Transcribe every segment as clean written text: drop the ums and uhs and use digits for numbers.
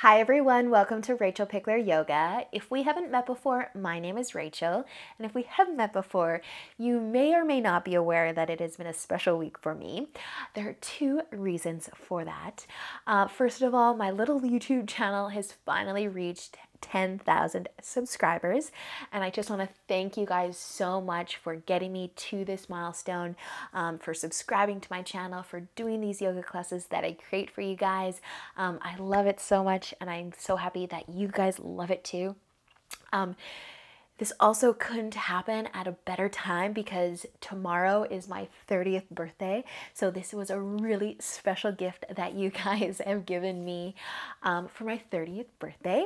Hi everyone, welcome to Rachel Pichler Yoga. If we haven't met before, my name is Rachel, and if we have met before, you may or may not be aware that it has been a special week for me. There are two reasons for that. First of all, my little YouTube channel has finally reached 10,000 subscribers, and I just want to thank you guys so much for getting me to this milestone, for subscribing to my channel, for doing these yoga classes that I create for you guys. I love it so much, and I'm so happy that you guys love it too. This also couldn't happen at a better time because tomorrow is my 30th birthday. So this was a really special gift that you guys have given me for my 30th birthday.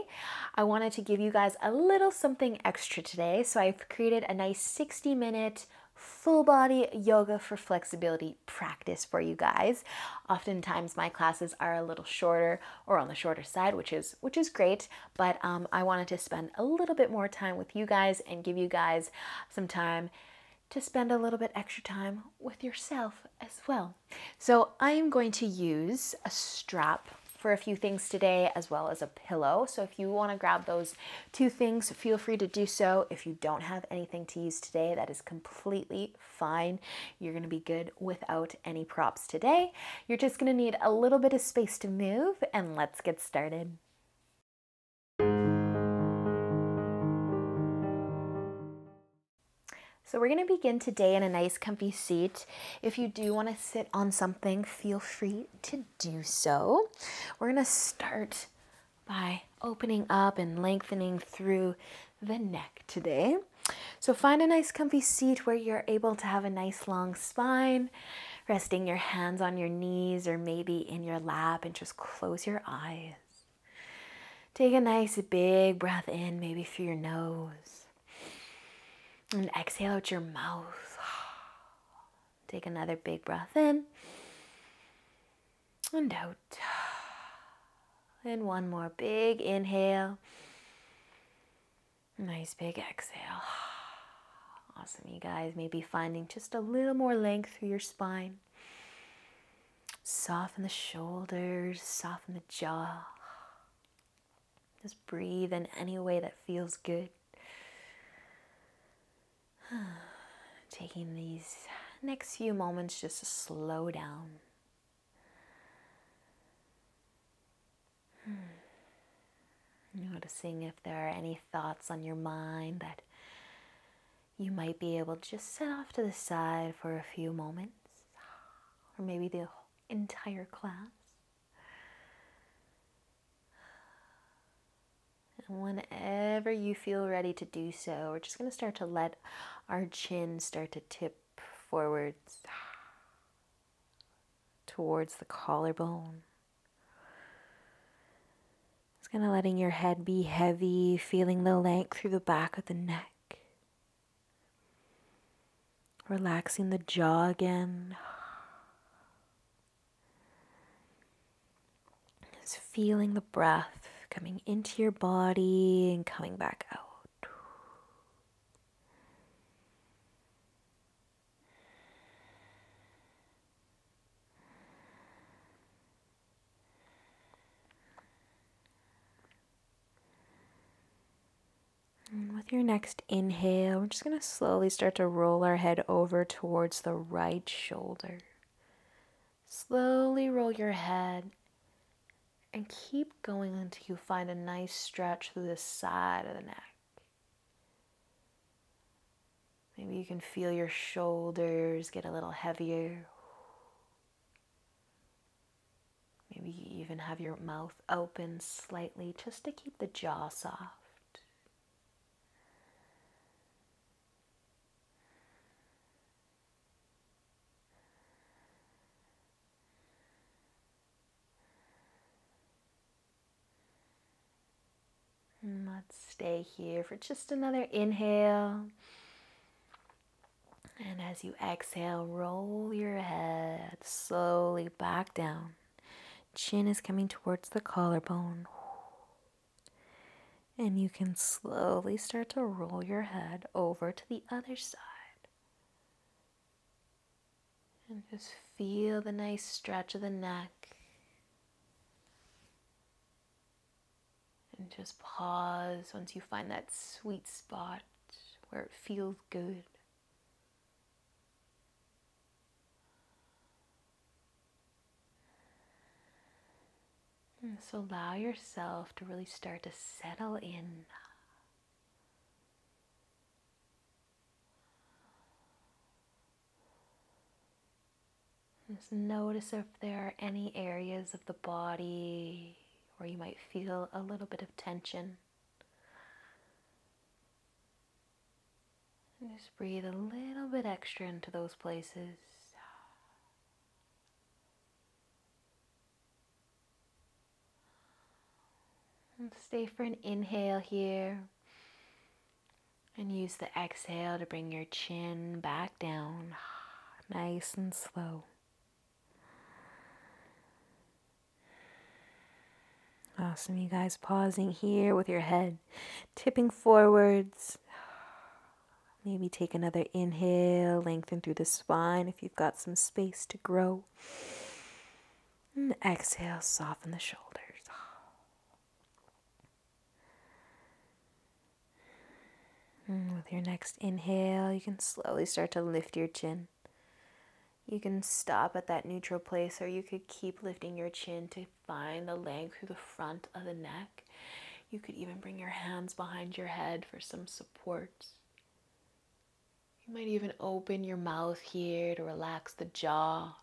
I wanted to give you guys a little something extra today. So I've created a nice 60-minute full body yoga for flexibility practice for you guys. Oftentimes my classes are a little shorter or on the shorter side, which is great, but I wanted to spend a little bit more time with you guys and give you guys some time to spend a little bit extra time with yourself as well. So I am going to use a strap for a few things today, as well as a pillow. So if you want to grab those two things, feel free to do so. If you don't have anything to use today, that is completely fine. You're going to be good without any props today. You're just going to need a little bit of space to move, and let's get started. So we're going to begin today in a nice comfy seat. If you do want to sit on something, feel free to do so. We're going to start by opening up and lengthening through the neck today. So find a nice comfy seat where you're able to have a nice long spine, resting your hands on your knees or maybe in your lap, and just close your eyes. Take a nice big breath in, maybe through your nose. And exhale out your mouth. Take another big breath in and out. And one more big inhale. Nice big exhale. Awesome, you guys. Maybe finding just a little more length through your spine. Soften the shoulders, soften the jaw. Just breathe in any way that feels good. Taking these next few moments just to slow down. Noticing if there are any thoughts on your mind that you might be able to just set off to the side for a few moments, or maybe the entire class. And whenever you feel ready to do so, we're just going to start to let our chin start to tip forwards towards the collarbone. Just kind of letting your head be heavy, feeling the length through the back of the neck. Relaxing the jaw again. Just feeling the breath coming into your body and coming back out. And with your next inhale, we're just going to slowly start to roll our head over towards the right shoulder. Slowly roll your head and keep going until you find a nice stretch through the side of the neck. Maybe you can feel your shoulders get a little heavier. Maybe you even have your mouth open slightly just to keep the jaw soft. And let's stay here for just another inhale. And as you exhale, roll your head slowly back down. Chin is coming towards the collarbone. And you can slowly start to roll your head over to the other side. And just feel the nice stretch of the neck. And just pause once you find that sweet spot where it feels good. And just allow yourself to really start to settle in. Just notice if there are any areas of the body where you might feel a little bit of tension. And just breathe a little bit extra into those places. And stay for an inhale here. And use the exhale to bring your chin back down, nice and slow. Awesome, you guys. Pausing here with your head tipping forwards. Maybe take another inhale, lengthen through the spine if you've got some space to grow. And exhale, soften the shoulders. And with your next inhale, you can slowly start to lift your chin. You can stop at that neutral place, or you could keep lifting your chin to find the length through the front of the neck. You could even bring your hands behind your head for some support. You might even open your mouth here to relax the jaw.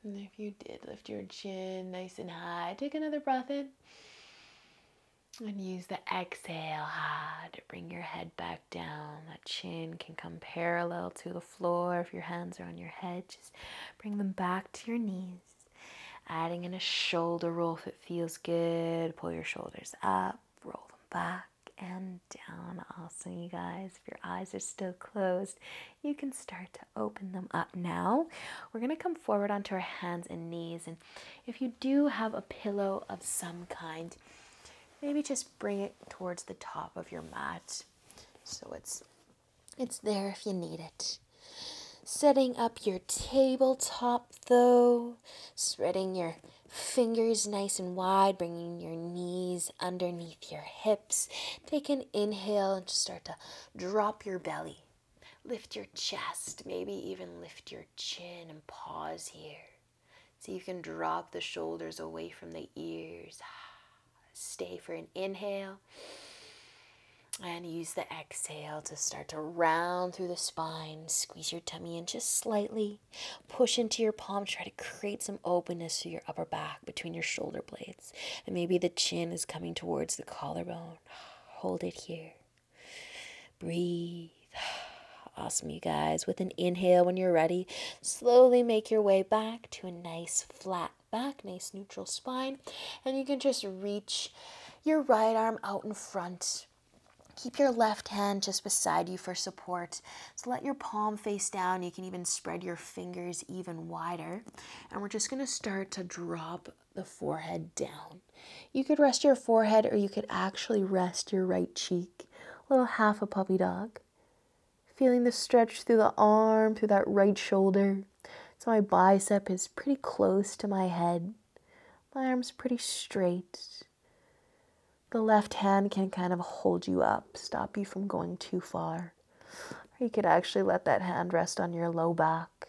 And if you did lift your chin nice and high, take another breath in. And use the exhale to bring your head back down. That chin can come parallel to the floor. If your hands are on your head, just bring them back to your knees. Adding in a shoulder roll if it feels good. Pull your shoulders up, roll them back and down. Awesome, you guys. If your eyes are still closed, you can start to open them up now. We're going to come forward onto our hands and knees. And if you do have a pillow of some kind, maybe just bring it towards the top of your mat so it's there if you need it. Setting up your tabletop though, spreading your fingers nice and wide, bringing your knees underneath your hips. Take an inhale and just start to drop your belly. Lift your chest, maybe even lift your chin and pause here. So you can drop the shoulders away from the ears. Stay for an inhale and use the exhale to start to round through the spine. Squeeze your tummy in just slightly. Push into your palm. Try to create some openness through your upper back between your shoulder blades. And maybe the chin is coming towards the collarbone. Hold it here. Breathe. Awesome, you guys. With an inhale, when you're ready, slowly make your way back to a nice flat back, nice neutral spine. And you can just reach your right arm out in front. Keep your left hand just beside you for support. So let your palm face down. You can even spread your fingers even wider. And we're just going to start to drop the forehead down. You could rest your forehead, or you could actually rest your right cheek. A little half a puppy dog. Feeling the stretch through the arm, through that right shoulder. So my bicep is pretty close to my head. My arm's pretty straight. The left hand can kind of hold you up, stop you from going too far. Or you could actually let that hand rest on your low back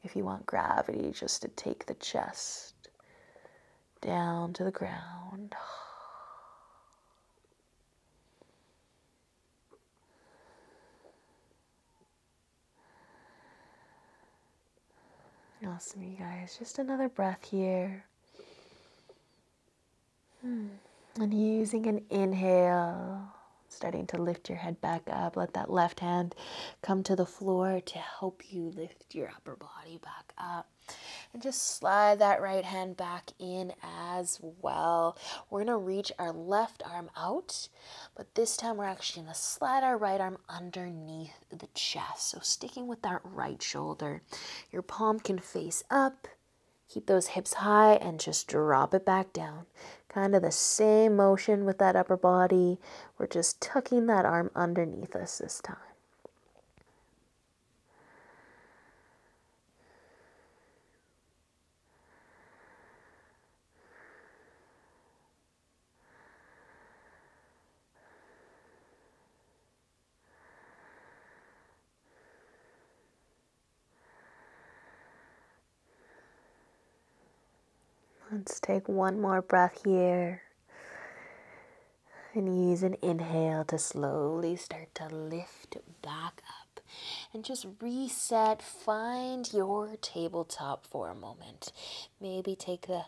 if you want gravity just to take the chest down to the ground. Awesome, you guys. Just another breath here. And using an inhale, starting to lift your head back up. Let that left hand come to the floor to help you lift your upper body back up. And just slide that right hand back in as well. We're going to reach our left arm out, but this time we're actually going to slide our right arm underneath the chest. So sticking with that right shoulder. Your palm can face up. Keep those hips high and just drop it back down. Kind of the same motion with that upper body. We're just tucking that arm underneath us this time. Let's take one more breath here. And use an inhale to slowly start to lift back up. And just reset, find your tabletop for a moment. Maybe take the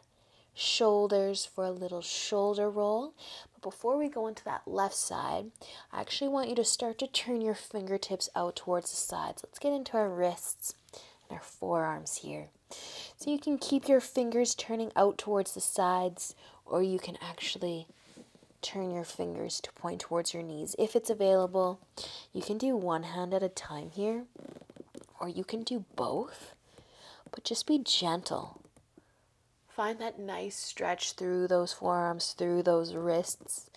shoulders for a little shoulder roll. But before we go into that left side, I actually want you to start to turn your fingertips out towards the sides. Let's get into our wrists and our forearms here. So you can keep your fingers turning out towards the sides, or you can actually turn your fingers to point towards your knees. If it's available, you can do one hand at a time here, or you can do both, but just be gentle. Find that nice stretch through those forearms, through those wrists.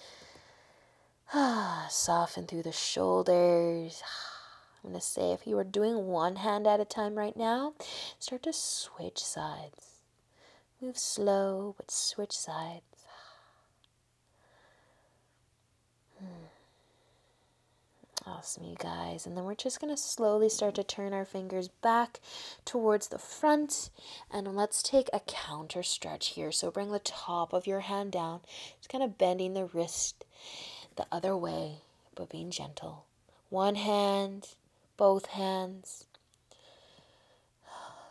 Soften through the shoulders. I'm going to say if you are doing one hand at a time right now, start to switch sides. Move slow, but switch sides. Awesome, you guys. And then we're just going to slowly start to turn our fingers back towards the front. And let's take a counter stretch here. So bring the top of your hand down. Just kind of bending the wrist the other way, but being gentle. One hand, both hands.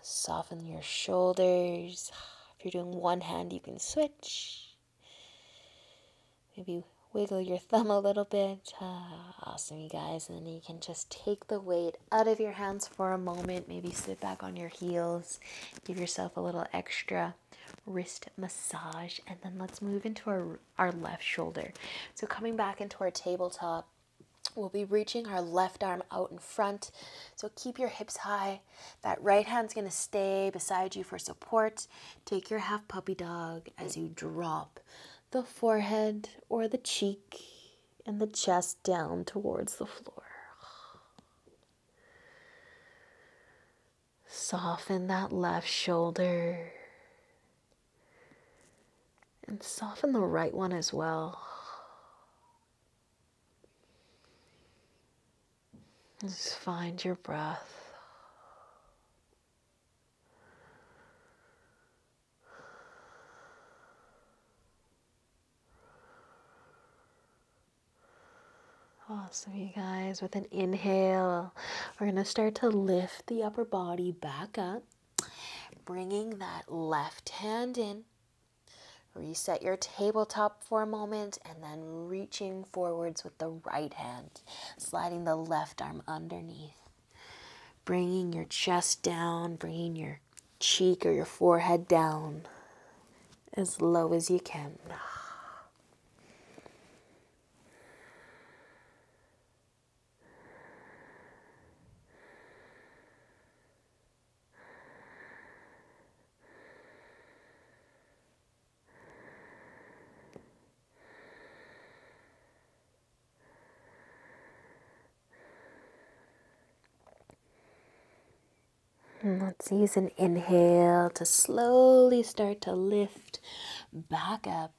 Soften your shoulders. If you're doing one hand, you can switch. Maybe wiggle your thumb a little bit. Awesome, you guys. And then you can just take the weight out of your hands for a moment. Maybe sit back on your heels. Give yourself a little extra wrist massage. And then let's move into our left shoulder. So coming back into our tabletop, we'll be reaching our left arm out in front. So keep your hips high. That right hand's going to stay beside you for support. Take your half puppy dog as you drop the forehead or the cheek and the chest down towards the floor. Soften that left shoulder and soften the right one as well. Just find your breath. Awesome, you guys. With an inhale, we're going to start to lift the upper body back up, bringing that left hand in. Reset your tabletop for a moment, and then reaching forwards with the right hand, sliding the left arm underneath. Bringing your chest down, bringing your cheek or your forehead down as low as you can. And let's use an inhale to slowly start to lift back up.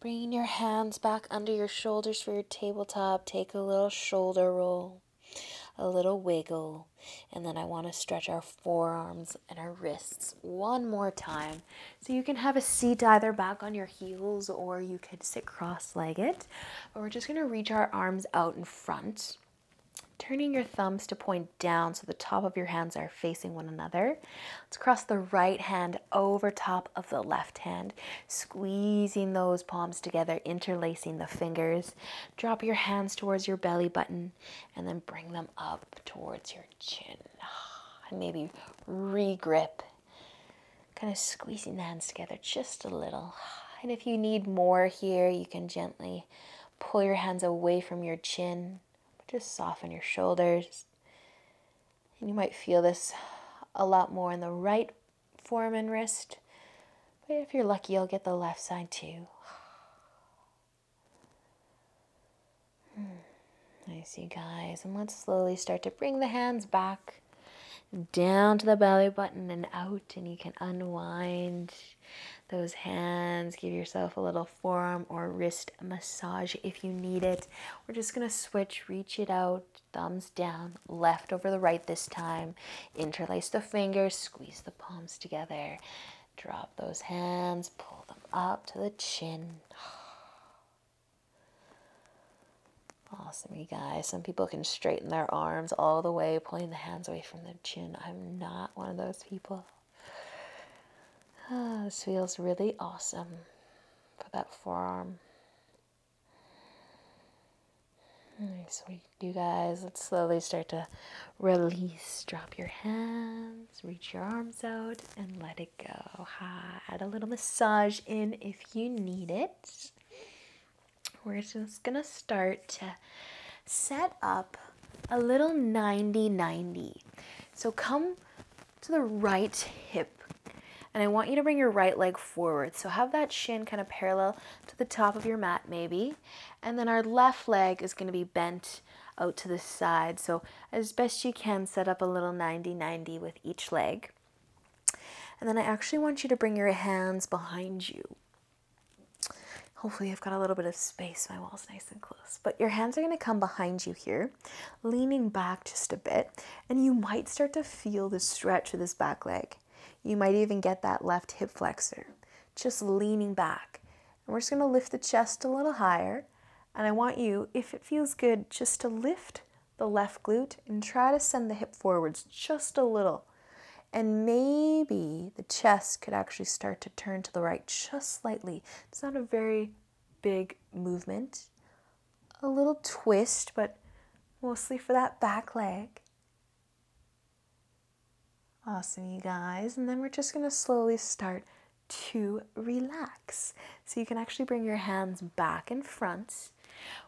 Bringing your hands back under your shoulders for your tabletop. Take a little shoulder roll, a little wiggle. And then I want to stretch our forearms and our wrists one more time. So you can have a seat either back on your heels or you could sit cross-legged. But we're just going to reach our arms out in front, turning your thumbs to point down so the top of your hands are facing one another. Let's cross the right hand over top of the left hand, squeezing those palms together, interlacing the fingers. Drop your hands towards your belly button and then bring them up towards your chin. And maybe re-grip, kind of squeezing the hands together just a little. And if you need more here, you can gently pull your hands away from your chin. Just soften your shoulders. And you might feel this a lot more in the right forearm and wrist. But if you're lucky, you'll get the left side too. Nice, you guys. And let's slowly start to bring the hands back down to the belly button and out. And you can unwind those hands. Give yourself a little forearm or wrist massage if you need it. We're just going to switch, reach it out, thumbs down, left over the right this time. Interlace the fingers, squeeze the palms together. Drop those hands, pull them up to the chin. Awesome, you guys. Some people can straighten their arms all the way, pulling the hands away from the chin. I'm not one of those people. This feels really awesome for that forearm. Nice. You guys, let's slowly start to release. Drop your hands, reach your arms out, and let it go. Add a little massage in if you need it. We're just gonna start to set up a little 90-90. So come to the right hip, and I want you to bring your right leg forward. So have that shin kind of parallel to the top of your mat maybe. And then our left leg is going to be bent out to the side. So as best you can, set up a little 90-90 with each leg. And then I actually want you to bring your hands behind you. Hopefully I've got a little bit of space. My wall's nice and close. But your hands are going to come behind you here, leaning back just a bit. And you might start to feel the stretch of this back leg. You might even get that left hip flexor, just leaning back. And we're just going to lift the chest a little higher. And I want you, if it feels good, just to lift the left glute and try to send the hip forwards just a little. And maybe the chest could actually start to turn to the right just slightly. It's not a very big movement. A little twist, but mostly for that back leg. Awesome, you guys. And then we're just going to slowly start to relax. So you can actually bring your hands back in front.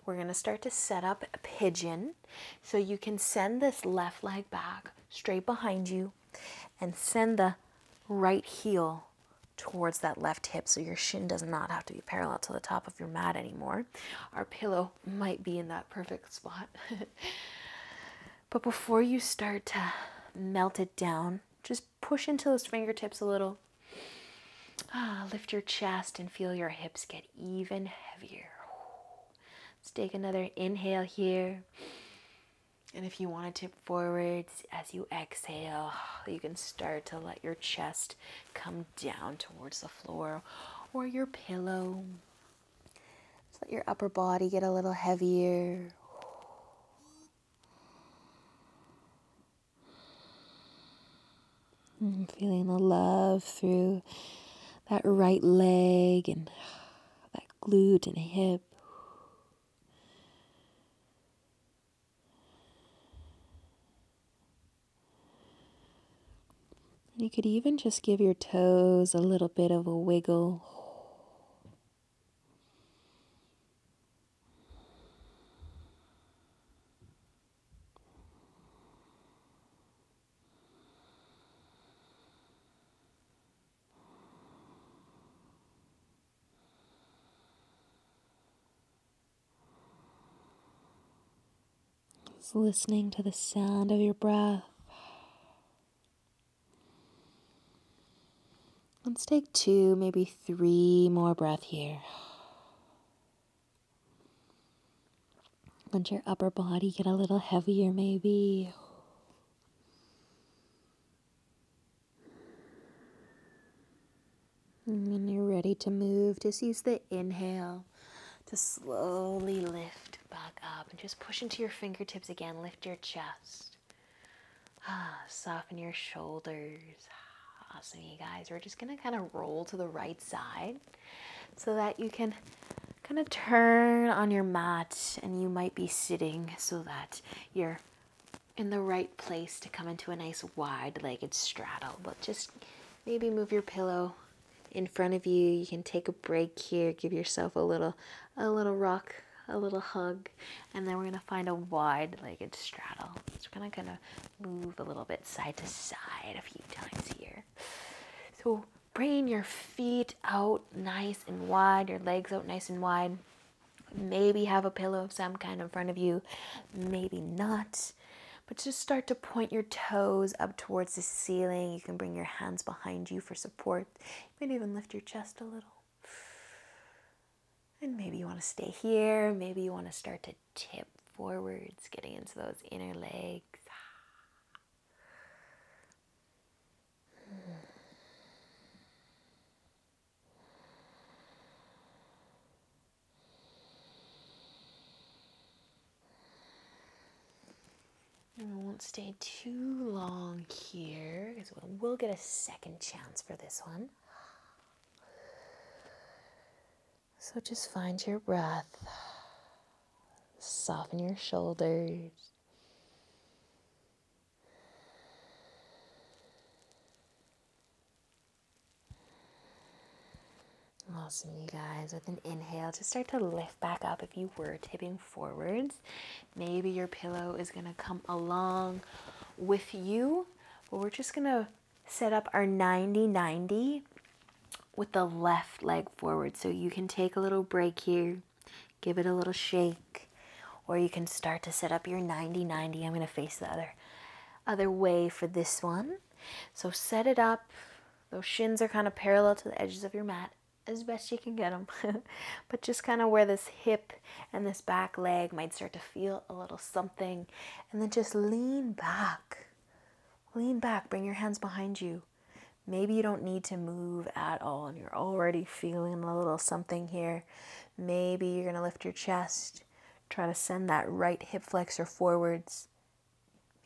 We're going to start to set up a pigeon. So you can send this left leg back straight behind you and send the right heel towards that left hip so your shin does not have to be parallel to the top of your mat anymore. Our pillow might be in that perfect spot. But before you start to melt it down, just push into those fingertips a little. Lift your chest and feel your hips get even heavier. Let's take another inhale here. And if you want to tip forwards as you exhale, you can start to let your chest come down towards the floor or your pillow. Just let your upper body get a little heavier. And feeling the love through that right leg and that glute and hip. You could even just give your toes a little bit of a wiggle. Just listening to the sound of your breath. Let's take 2, maybe 3 more breaths here. Let your upper body get a little heavier maybe. And when you're ready to move, just use the inhale to slowly lift back up and just push into your fingertips again. Lift your chest. Soften your shoulders. Awesome, you guys. We're just going to kind of roll to the right side so that you can kind of turn on your mat, and you might be sitting so that you're in the right place to come into a nice wide-legged straddle. But just maybe move your pillow in front of you. You can take a break here, give yourself a little rock, a little hug, and then we're going to find a wide-legged straddle. So we're going to kind of move a little bit side to side a few times here. So bring your feet out nice and wide, your legs out nice and wide. Maybe have a pillow of some kind in front of you, maybe not. But just start to point your toes up towards the ceiling. You can bring your hands behind you for support. You might even lift your chest a little. And maybe you want to stay here. Maybe you want to start to tip forwards, getting into those inner legs. Don't stay too long here because we'll get a second chance for this one. So just find your breath. Soften your shoulders. Awesome, you guys. With an inhale, just start to lift back up if you were tipping forwards. Maybe your pillow is going to come along with you, but we're just going to set up our 90-90 with the left leg forward. So you can take a little break here, give it a little shake, or you can start to set up your 90-90. I'm going to face the other way for this one. So set it up. Those shins are kind of parallel to the edges of your mat as best you can get them. But just kind of where this hip and this back leg might start to feel a little something. And then just lean back. Lean back. Bring your hands behind you. Maybe you don't need to move at all and you're already feeling a little something here. Maybe you're going to lift your chest. Try to send that right hip flexor forwards.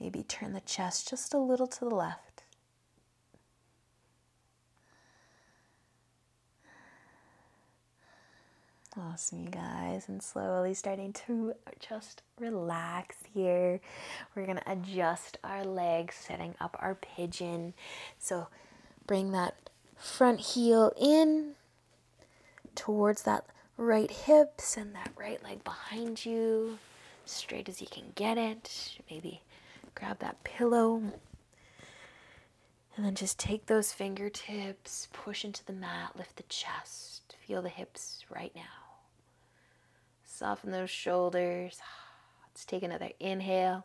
Maybe turn the chest just a little to the left. Awesome, you guys. And slowly starting to just relax here. We're going to adjust our legs, setting up our pigeon. So bring that front heel in towards that right hip. Send that right leg behind you, straight as you can get it. Maybe grab that pillow. And then just take those fingertips, push into the mat, lift the chest. Feel the hips right now. Soften those shoulders. Let's take another inhale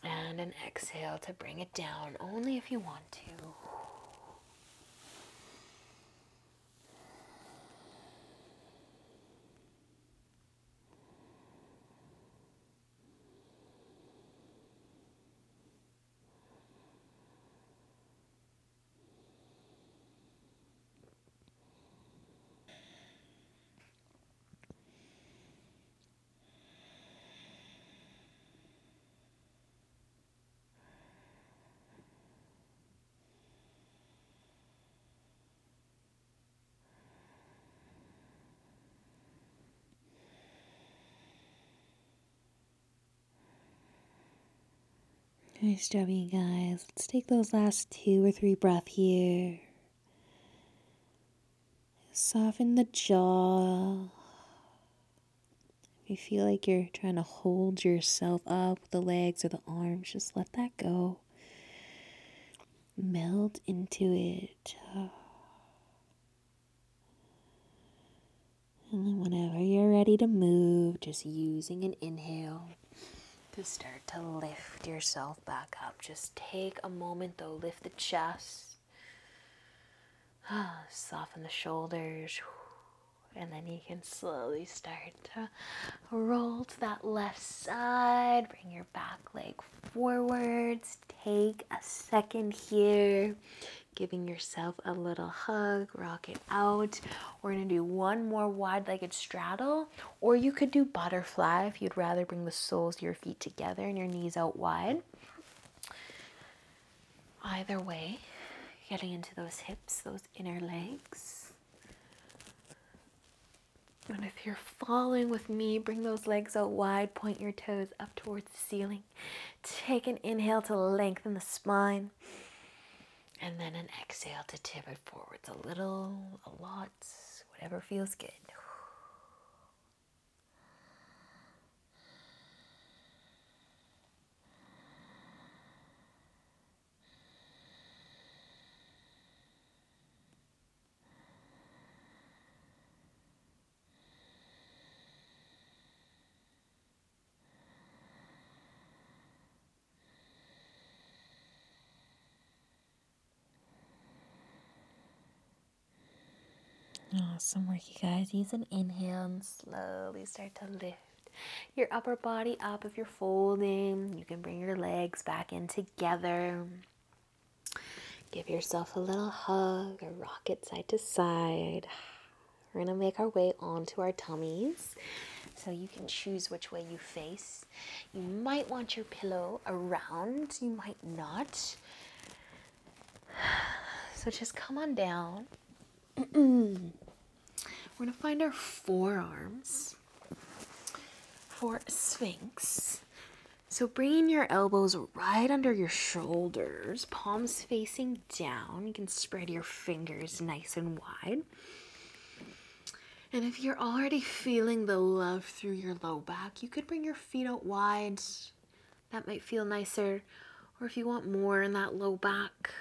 and an exhale to bring it down, only if you want to. Nice job, you guys. Let's take those last 2 or 3 breaths here. Soften the jaw. If you feel like you're trying to hold yourself up with the legs or the arms, just let that go. Melt into it. And then whenever you're ready to move, just using an inhale to start to lift yourself back up. Just take a moment though, lift the chest, soften the shoulders, and then you can slowly start to roll to that left side. Bring your back leg forwards. Take a second here, giving yourself a little hug, rock it out. We're gonna do one more wide-legged straddle, or you could do butterfly if you'd rather bring the soles of your feet together and your knees out wide. Either way, getting into those hips, those inner legs. And if you're following with me, bring those legs out wide, point your toes up towards the ceiling. Take an inhale to lengthen the spine. And then an exhale to tip it forwards a little, a lot, whatever feels good. Awesome work, you guys. Use an inhale and slowly start to lift your upper body up. If you're folding, you can bring your legs back in together. Give yourself a little hug or rock it side to side. We're going to make our way onto our tummies. So you can choose which way you face. You might want your pillow around, you might not. So just come on down. We're gonna find our forearms for Sphinx. So bringing your elbows right under your shoulders, palms facing down. You can spread your fingers nice and wide. And if you're already feeling the love through your low back, you could bring your feet out wide. That might feel nicer. Or if you want more in that low back,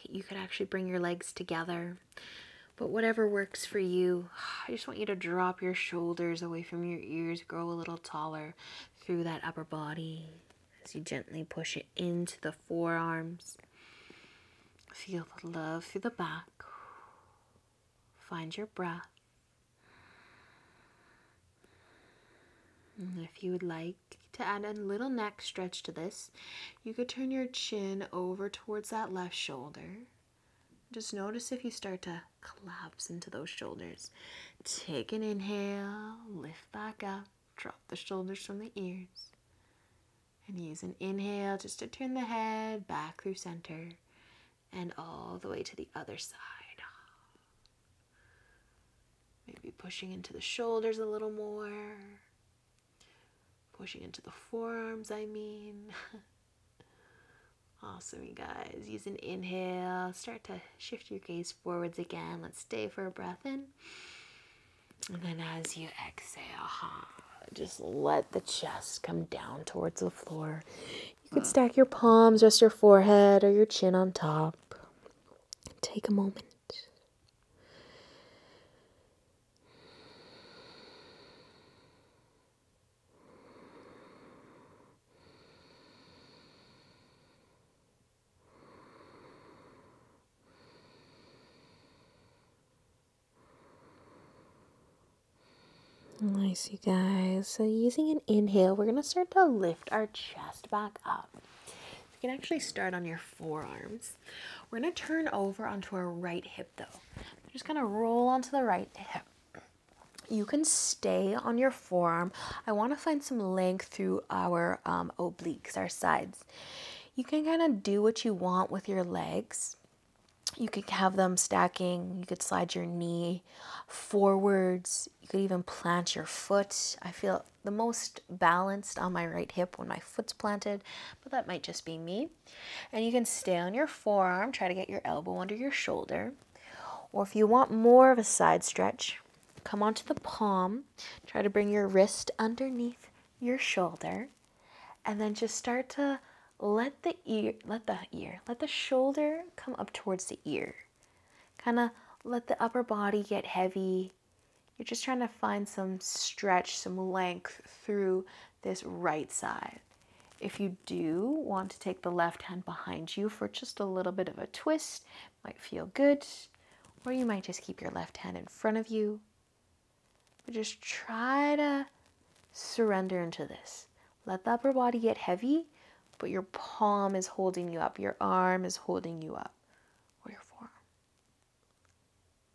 you could actually bring your legs together. But whatever works for you, I just want you to drop your shoulders away from your ears, grow a little taller through that upper body as you gently push it into the forearms. Feel the love through the back. Find your breath. And if you would like to add a little neck stretch to this, you could turn your chin over towards that left shoulder. Just notice if you start to collapse into those shoulders. Take an inhale, lift back up, drop the shoulders from the ears. And use an inhale just to turn the head back through center and all the way to the other side. Maybe pushing into the shoulders a little more. Pushing into the forearms, I mean. Awesome, you guys. Use an inhale. Start to shift your gaze forwards again. Let's stay for a breath in. And then as you exhale, just let the chest come down towards the floor. You could stack your palms, rest your forehead or your chin on top. Take a moment. Nice, you guys. So using an inhale, we're going to start to lift our chest back up. You can actually start on your forearms. We're going to turn over onto our right hip, though. We're just going to roll onto the right hip. You can stay on your forearm. I want to find some length through our obliques, our sides. You can kind of do what you want with your legs. You could have them stacking. You could slide your knee forwards. You could even plant your foot. I feel the most balanced on my right hip when my foot's planted, but that might just be me. And you can stay on your forearm. Try to get your elbow under your shoulder. Or if you want more of a side stretch, come onto the palm. Try to bring your wrist underneath your shoulder. And then just start to let the shoulder come up towards the ear. Kind of let the upper body get heavy. You're just trying to find some stretch, some length through this right side. If you do want to take the left hand behind you for just a little bit of a twist, might feel good. Or you might just keep your left hand in front of you. But just try to surrender into this. Let the upper body get heavy, but your palm is holding you up. Your arm is holding you up. Or your forearm.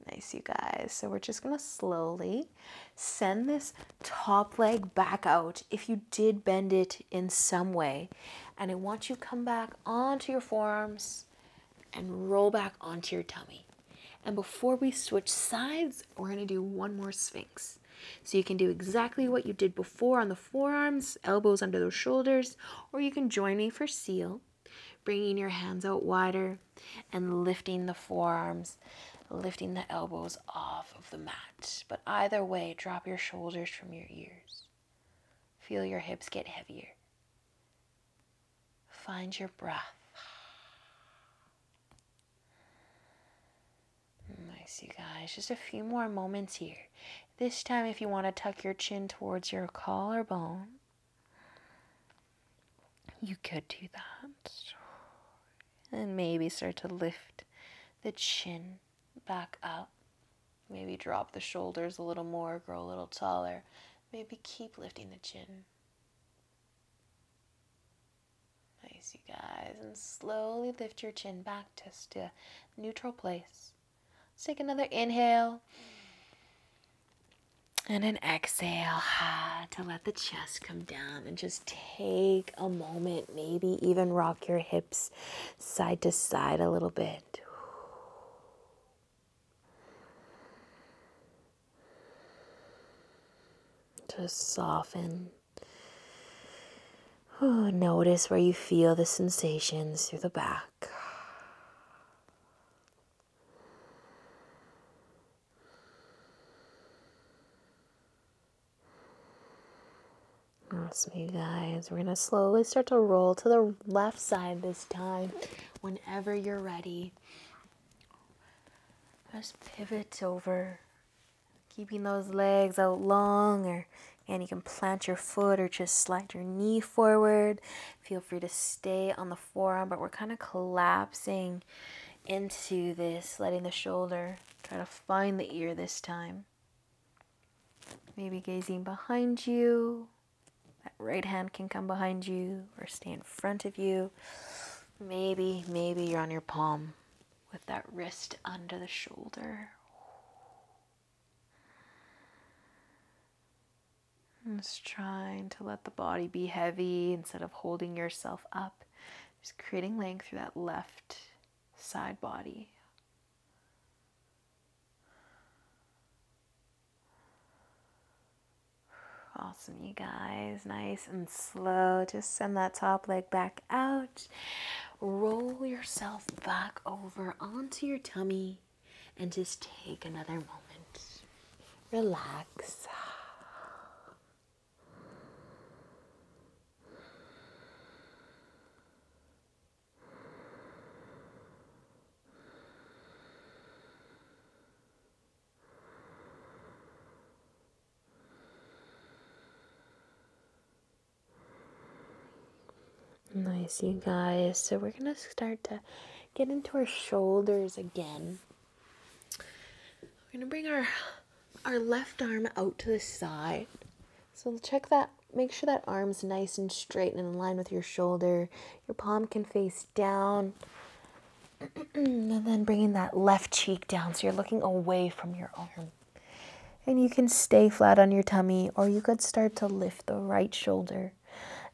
Nice, you guys. So we're just going to slowly send this top leg back out if you did bend it in some way. And I want you to come back onto your forearms and roll back onto your tummy. And before we switch sides, we're going to do one more Sphinx. So you can do exactly what you did before on the forearms, elbows under those shoulders, or you can join me for seal, bringing your hands out wider and lifting the forearms, lifting the elbows off of the mat. But either way, drop your shoulders from your ears. Feel your hips get heavier. Find your breath. Nice, you guys. Just a few more moments here. This time, if you want to tuck your chin towards your collarbone, you could do that. And maybe start to lift the chin back up. Maybe drop the shoulders a little more, grow a little taller. Maybe keep lifting the chin. Nice, you guys. And slowly lift your chin back just to a neutral place. Let's take another inhale. And an exhale to let the chest come down, and just take a moment, maybe even rock your hips side to side a little bit. Just soften. Notice where you feel the sensations through the back. Awesome, you guys. We're going to slowly start to roll to the left side this time. Whenever you're ready, just pivot over, keeping those legs out long, and you can plant your foot or just slide your knee forward. Feel free to stay on the forearm, but we're kind of collapsing into this, letting the shoulder try to find the ear this time. Maybe gazing behind you. That right hand can come behind you or stay in front of you. Maybe you're on your palm with that wrist under the shoulder. Just trying to let the body be heavy instead of holding yourself up. Just creating length through that left side body. Awesome, you guys. Nice and slow. Just send that top leg back out. Roll yourself back over onto your tummy and just take another moment. Relax. Nice, you guys. So we're going to start to get into our shoulders again. We're going to bring our left arm out to the side. So check that. Make sure that arm's nice and straight and in line with your shoulder. Your palm can face down. And then bringing that left cheek down so you're looking away from your arm. And you can stay flat on your tummy, or you could start to lift the right shoulder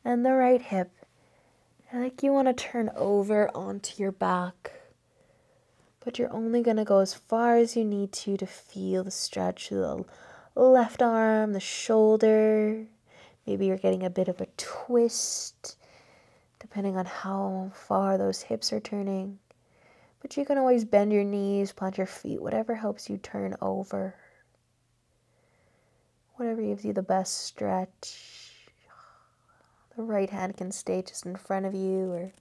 and the right hip. Like you want to turn over onto your back, but you're only going to go as far as you need to feel the stretch of the left arm, the shoulder. Maybe you're getting a bit of a twist, depending on how far those hips are turning. But you can always bend your knees, plant your feet, whatever helps you turn over. Whatever gives you the best stretch. The right hand can stay just in front of you, or you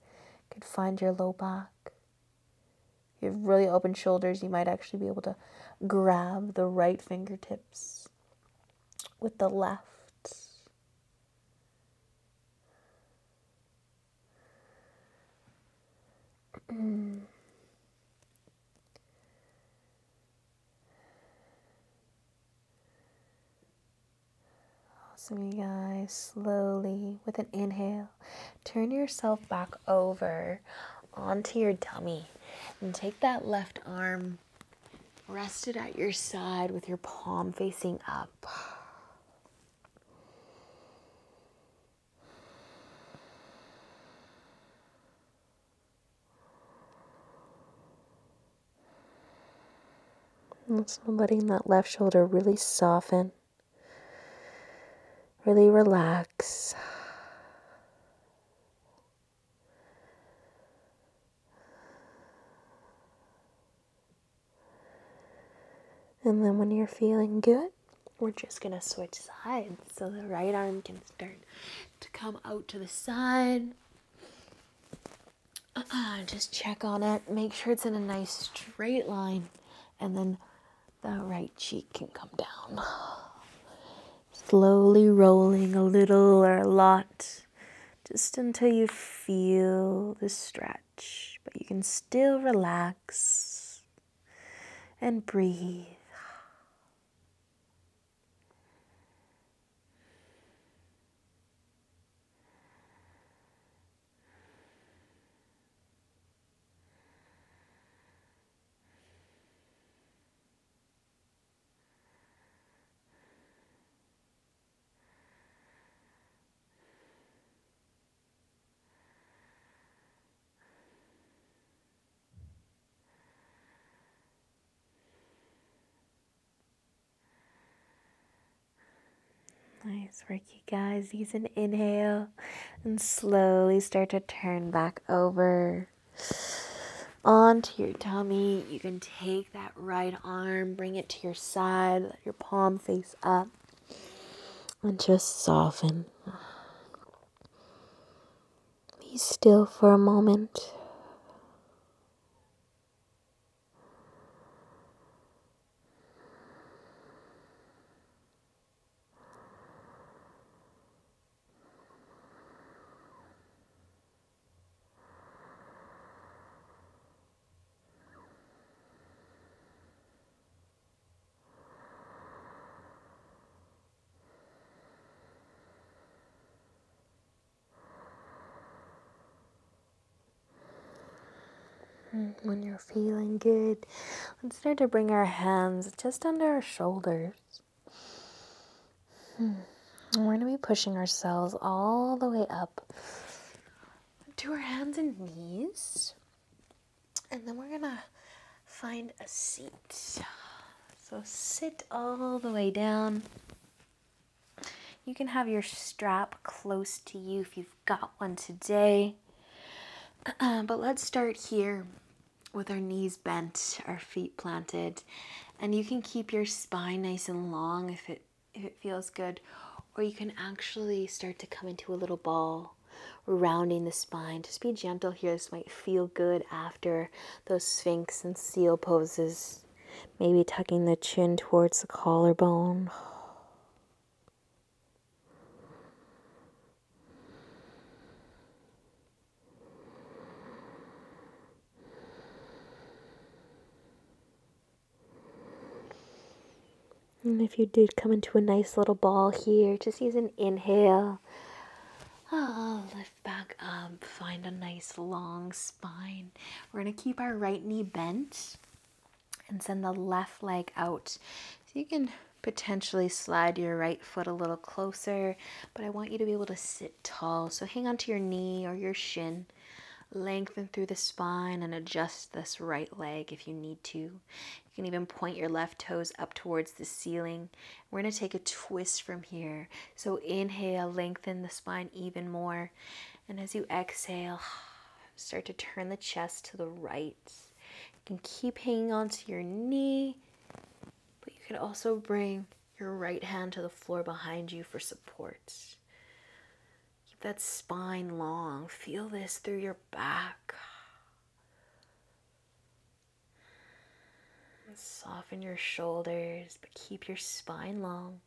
could find your low back. If you have really open shoulders, you might actually be able to grab the right fingertips with the left. Awesome, you guys. Slowly, with an inhale, turn yourself back over onto your tummy and take that left arm, rest it at your side with your palm facing up. And so letting that left shoulder really soften, really relax. And then when you're feeling good, we're just going to switch sides. So the right arm can start to come out to the side. Just check on it. Make sure it's in a nice straight line. And then the right cheek can come down. Slowly rolling a little or a lot, just until you feel the stretch. But you can still relax and breathe. Nice work, you guys. Use an inhale and slowly start to turn back over onto your tummy. You can take that right arm, bring it to your side, let your palm face up, and just soften. Be still for a moment. When you're feeling good, let's start to bring our hands just under our shoulders. And we're going to be pushing ourselves all the way up to our hands and knees. And then we're going to find a seat. So sit all the way down. You can have your strap close to you if you've got one today. But let's start here with our knees bent, our feet planted. And you can keep your spine nice and long if it feels good. Or you can actually start to come into a little ball, rounding the spine. Just be gentle here. This might feel good after those Sphinx and seal poses. Maybe tucking the chin towards the collarbone. And if you did come into a nice little ball here, just use an inhale. Lift back up, find a nice long spine. We're going to keep our right knee bent and send the left leg out. So you can potentially slide your right foot a little closer, but I want you to be able to sit tall. So hang on to your knee or your shin. Lengthen through the spine and adjust this right leg if you need to. You can even point your left toes up towards the ceiling. We're going to take a twist from here. So inhale, lengthen the spine even more. And as you exhale, start to turn the chest to the right. You can keep hanging onto your knee, but you can also bring your right hand to the floor behind you for support. Keep that spine long. Feel this through your back. And soften your shoulders, but keep your spine long.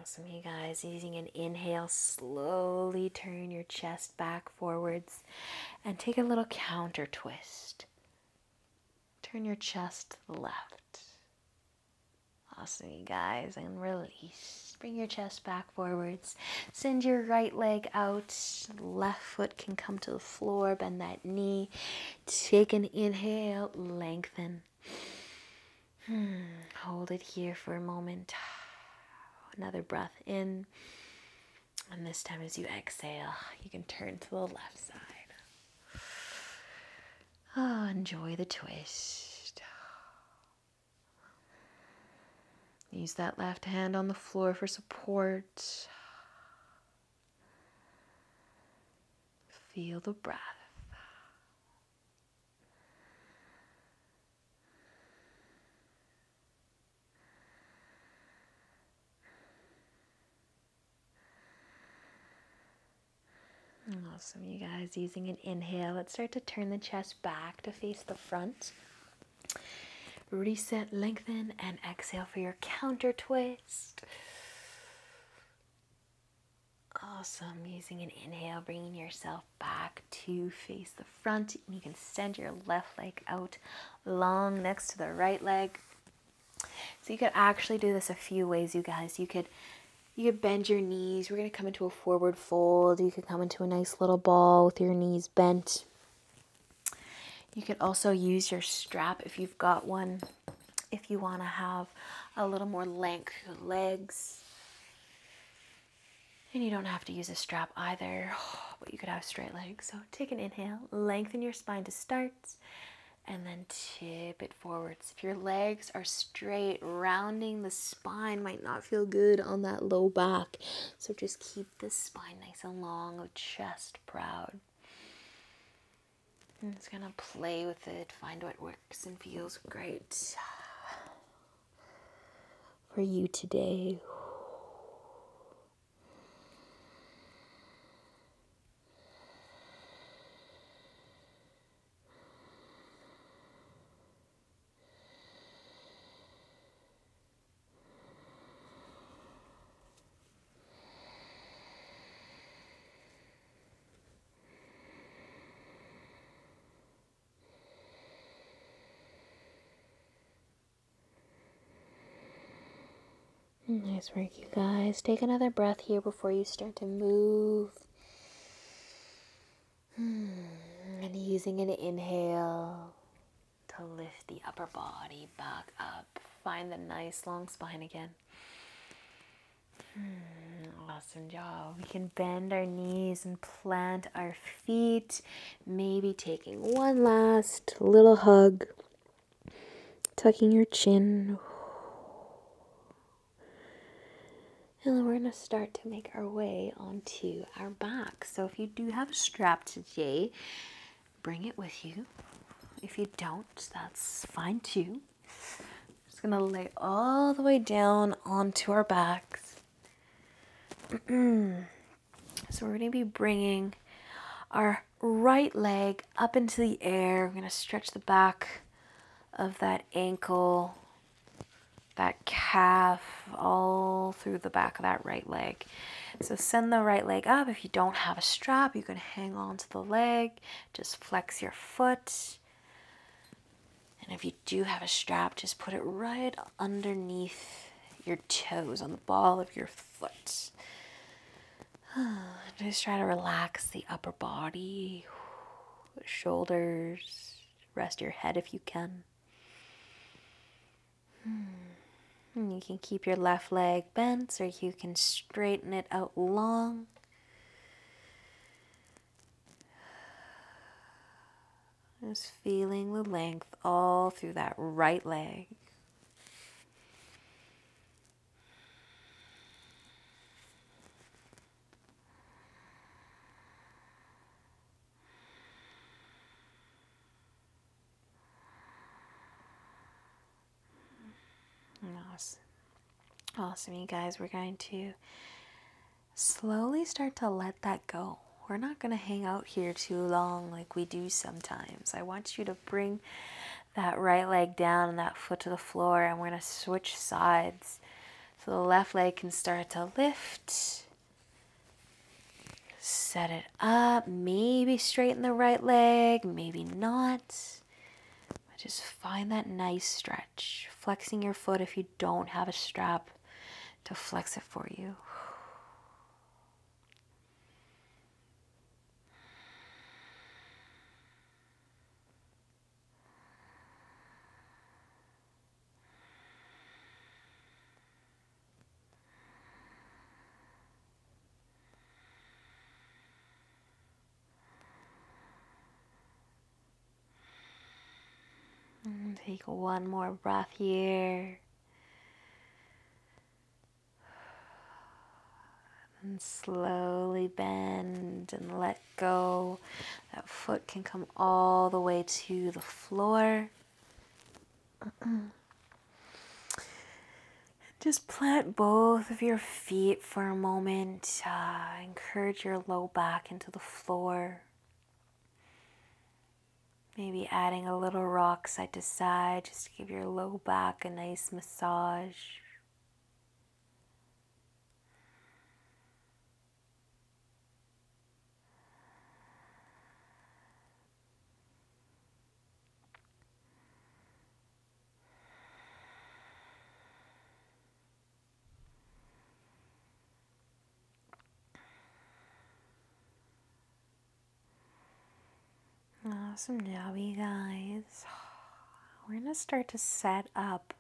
Awesome, you guys. Using an inhale, slowly turn your chest back forwards and take a little counter twist. Turn your chest to the left. Awesome, you guys, and release. Bring your chest back forwards. Send your right leg out. Left foot can come to the floor. Bend that knee. Take an inhale. Lengthen. Hold it here for a moment. Another breath in. And this time as you exhale, you can turn to the left side. Enjoy the twist. Use that left hand on the floor for support. Feel the breath. Awesome, you guys. Using an inhale, let's start to turn the chest back to face the front. Reset, lengthen, and exhale for your counter twist. Awesome. Using an inhale, bringing yourself back to face the front. And you can send your left leg out long next to the right leg. So you could actually do this a few ways, you guys. You could bend your knees. We're going to come into a forward fold. You could come into a nice little ball with your knees bent. You could also use your strap if you've got one, if you want to have a little more length to the legs. And you don't have to use a strap either, but you could have straight legs. So take an inhale, lengthen your spine to start, and then tip it forwards. If your legs are straight, rounding the spine might not feel good on that low back. So just keep the spine nice and long, chest proud. I'm just gonna play with it, find what works and feels great for you today. Nice work, you guys. Take another breath here before you start to move. And using an inhale to lift the upper body back up. Find the nice long spine again. Awesome job. We can bend our knees and plant our feet. Maybe taking one last little hug. Tucking your chin. And then we're going to start to make our way onto our back. So if you do have a strap today, bring it with you. If you don't, that's fine too. Just going to lay all the way down onto our backs. So we're going to be bringing our right leg up into the air. We're going to stretch the back of that ankle, that calf, all through the back of that right leg. So send the right leg up. If you don't have a strap, you can hang on to the leg. Just flex your foot. And if you do have a strap, just put it right underneath your toes, on the ball of your foot. Just try to relax the upper body, the shoulders. Rest your head if you can. And you can keep your left leg bent, or you can straighten it out long. Just feeling the length all through that right leg. Awesome. Awesome, you guys. We're going to slowly start to let that go. We're not going to hang out here too long like we do sometimes. I want you to bring that right leg down and that foot to the floor, and we're going to switch sides. So the left leg can start to lift. Set it up. Maybe straighten the right leg, maybe not. Just find that nice stretch. Flexing your foot if you don't have a strap to flex it for you. And take one more breath here. And slowly bend and let go. That foot can come all the way to the floor. Just plant both of your feet for a moment. Encourage your low back into the floor. Maybe adding a little rock side to side just to give your low back a nice massage. Awesome job, you guys. We're going to start to set up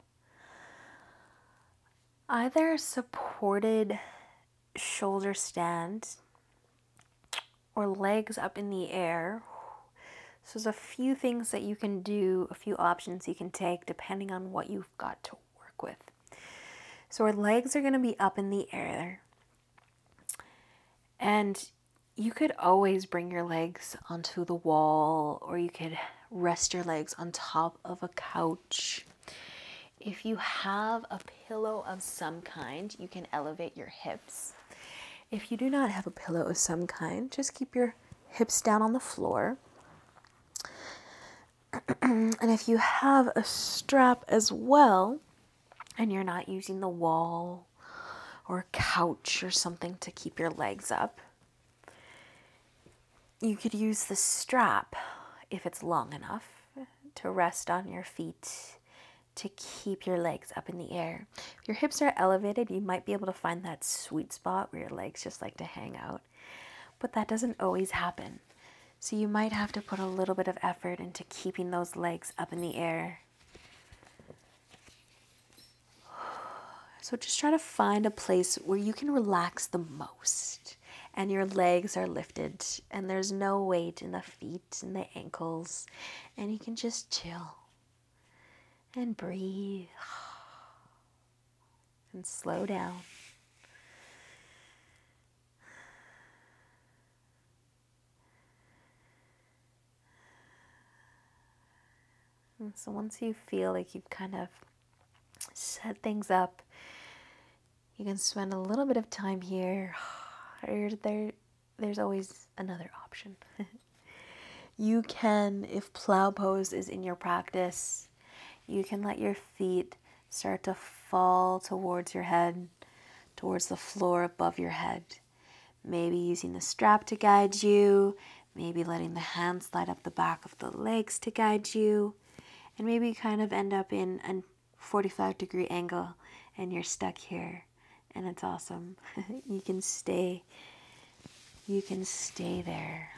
either a supported shoulder stand or legs up in the air. So there's a few things that you can do, a few options you can take depending on what you've got to work with. So our legs are going to be up in the air. And you could always bring your legs onto the wall, or you could rest your legs on top of a couch. If you have a pillow of some kind, you can elevate your hips. If you do not have a pillow of some kind, just keep your hips down on the floor. And if you have a strap as well, and you're not using the wall or a couch or something to keep your legs up, you could use the strap, if it's long enough, to rest on your feet to keep your legs up in the air. If your hips are elevated, you might be able to find that sweet spot where your legs just like to hang out, but that doesn't always happen. So you might have to put a little bit of effort into keeping those legs up in the air. So just try to find a place where you can relax the most and your legs are lifted and there's no weight in the feet and the ankles, and you can just chill and breathe and slow down. And so once you feel like you've kind of set things up, you can spend a little bit of time here, or there's always another option. You can, if plow pose is in your practice, you can let your feet start to fall towards your head, towards the floor above your head. Maybe using the strap to guide you, maybe letting the hands slide up the back of the legs to guide you, and maybe kind of end up in a 45-degree angle and you're stuck here, and it's awesome. You can stay there.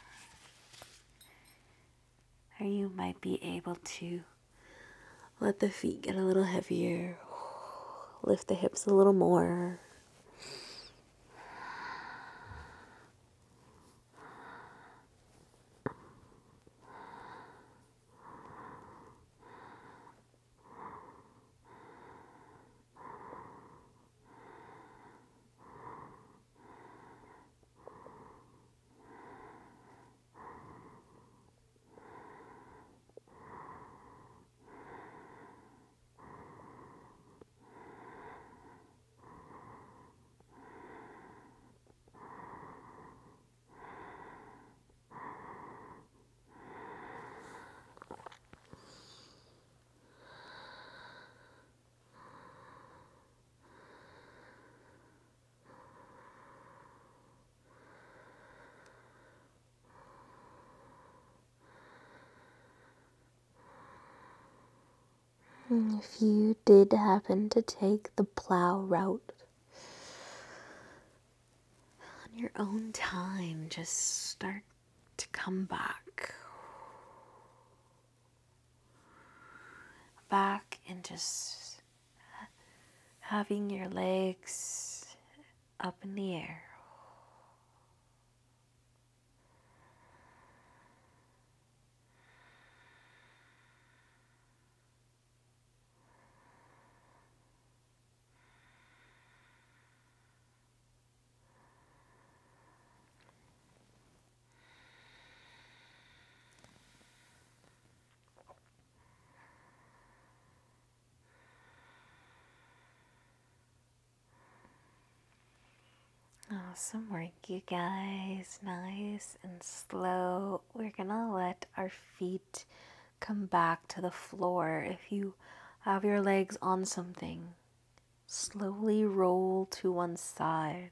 Or you might be able to let the feet get a little heavier, lift the hips a little more. If you did happen to take the plow route on your own time, just start to come back and just having your legs up in the air. Awesome work, you guys. Nice and slow. We're gonna let our feet come back to the floor. If you have your legs on something, slowly roll to one side.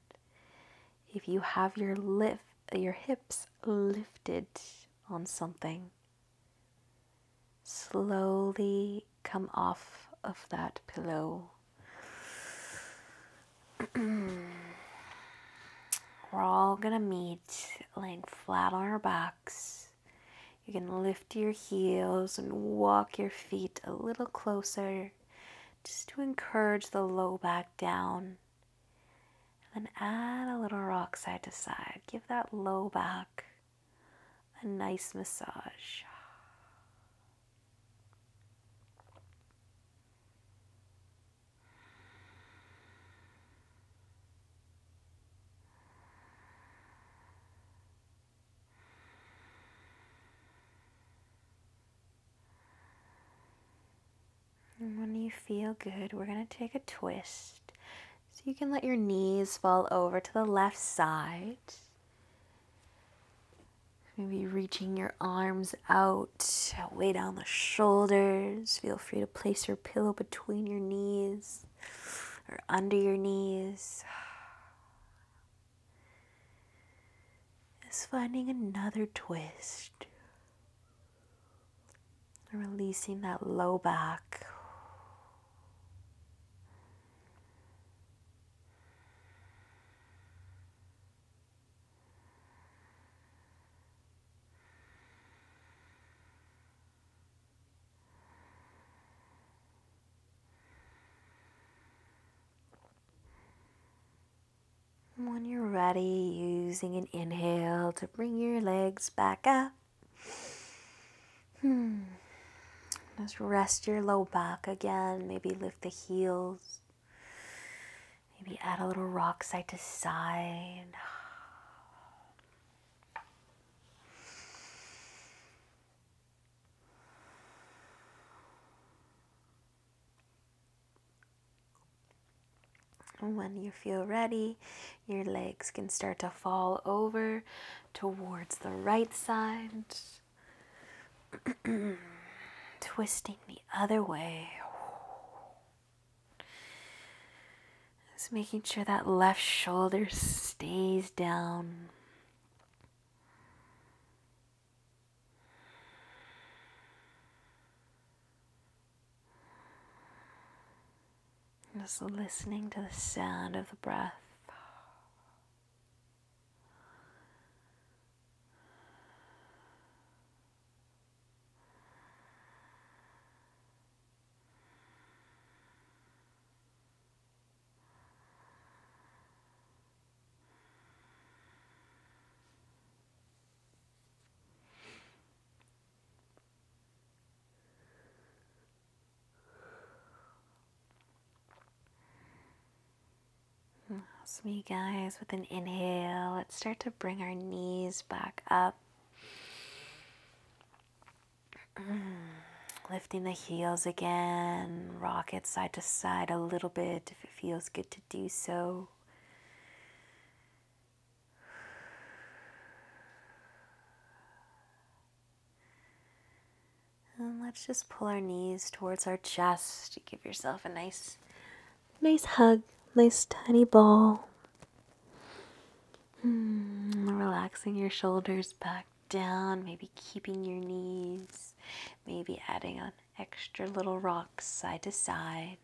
If you have your hips lifted on something, slowly come off of that pillow. We're all gonna meet laying flat on our backs. You can lift your heels and walk your feet a little closer just to encourage the low back down. And then add a little rock side to side. Give that low back a nice massage. And when you feel good, we're going to take a twist. So you can let your knees fall over to the left side. Maybe reaching your arms out, way down the shoulders. Feel free to place your pillow between your knees or under your knees. Just finding another twist. Releasing that low back. When you're ready, using an inhale to bring your legs back up. Just rest your low back again. Maybe lift the heels. Maybe add a little rock side to side. And when you feel ready, your legs can start to fall over towards the right side. Twisting the other way. Just making sure that left shoulder stays down. Just listening to the sound of the breath. That's me, guys. With an inhale, let's start to bring our knees back up. Lifting the heels again. Rock it side to side a little bit if it feels good to do so. And let's just pull our knees towards our chest. Give yourself a nice hug. Nice tiny ball. Relaxing your shoulders back down, maybe keeping your knees, maybe adding an extra little rock side to side.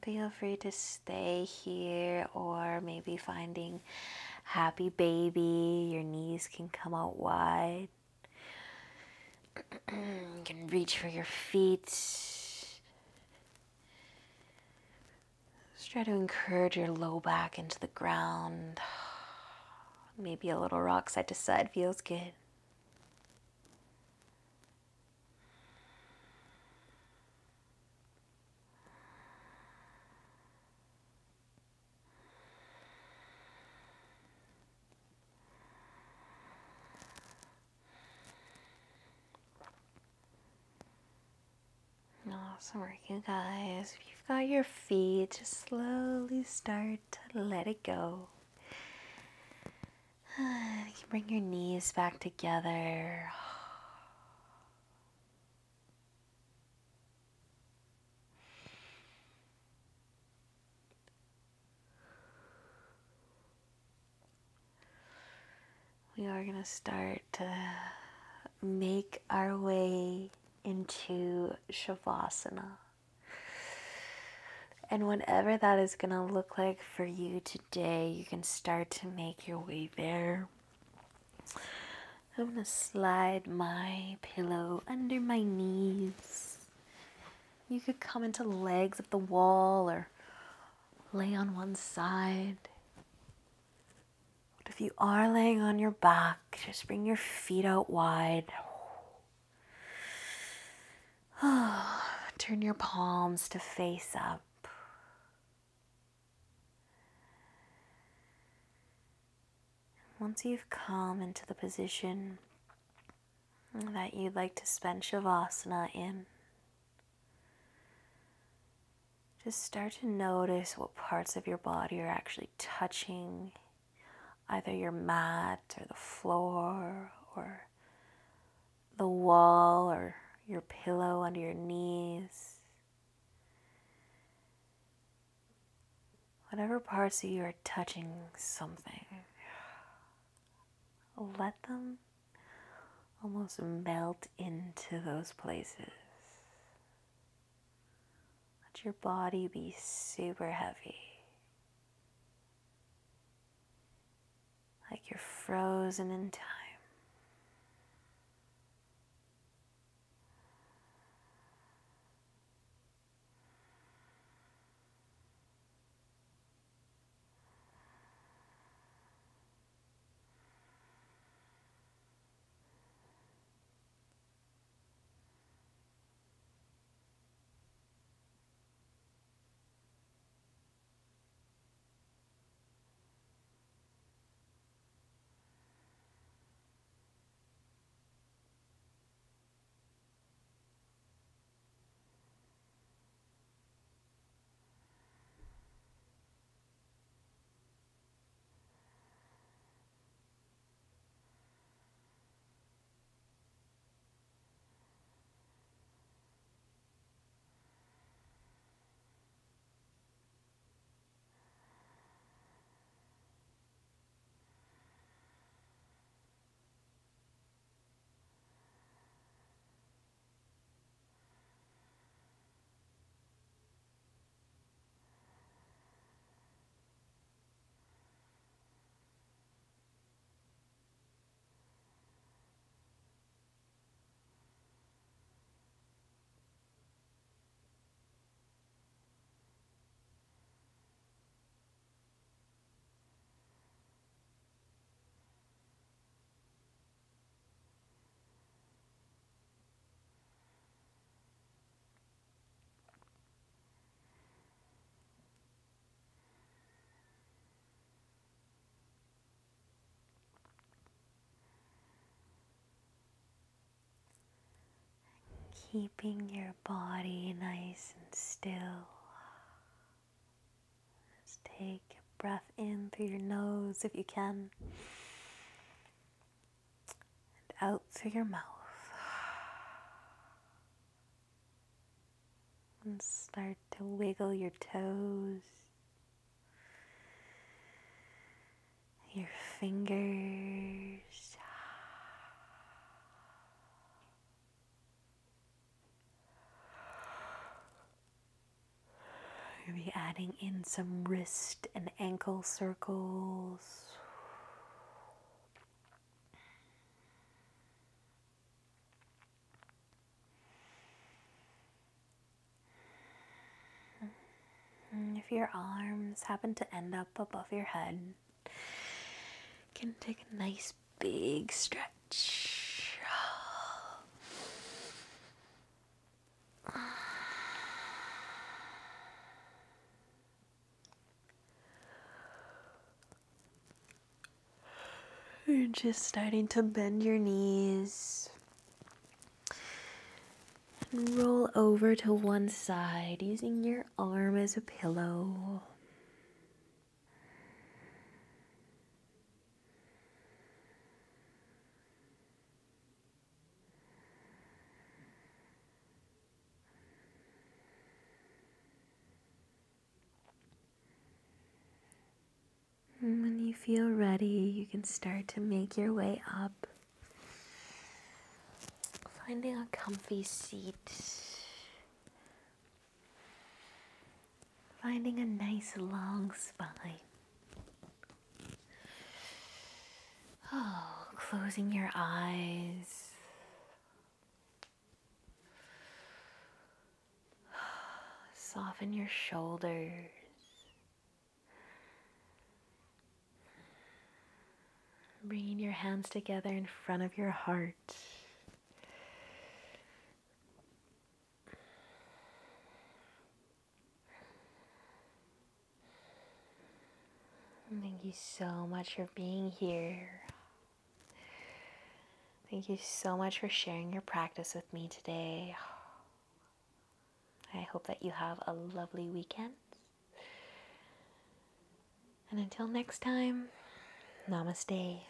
Feel free to stay here, or maybe finding happy baby. Your knees can come out wide. You can reach for your feet. Just try to encourage your low back into the ground. Maybe a little rock side to side feels good. Awesome work, you guys. If you've got your feet, just slowly start to let it go. You can bring your knees back together. We are going to start to make our way into Shavasana. And whatever that is going to look like for you today, you can start to make your way there. I'm going to slide my pillow under my knees. You could come into the legs of the wall or lay on one side. But if you are laying on your back, just bring your feet out wide. Turn your palms to face up. Once you've come into the position that you'd like to spend Shavasana in, just start to notice what parts of your body are actually touching either your mat or the floor or the wall or your pillow under your knees. Whatever parts of you are touching something, let them almost melt into those places. Let your body be super heavy. Like you're frozen in time. Keeping your body nice and still. Just take a breath in through your nose if you can, and out through your mouth. And start to wiggle your toes, your fingers. Maybe adding in some wrist and ankle circles. And if your arms happen to end up above your head, you can take a nice big stretch. You're just starting to bend your knees and roll over to one side using your arm as a pillow. And when you feel ready, you can start to make your way up, finding a comfy seat, finding a nice long spine. Oh, closing your eyes. Soften your shoulders. Bringing your hands together in front of your heart. Thank you so much for being here. Thank you so much for sharing your practice with me today. I hope that you have a lovely weekend. And until next time, namaste.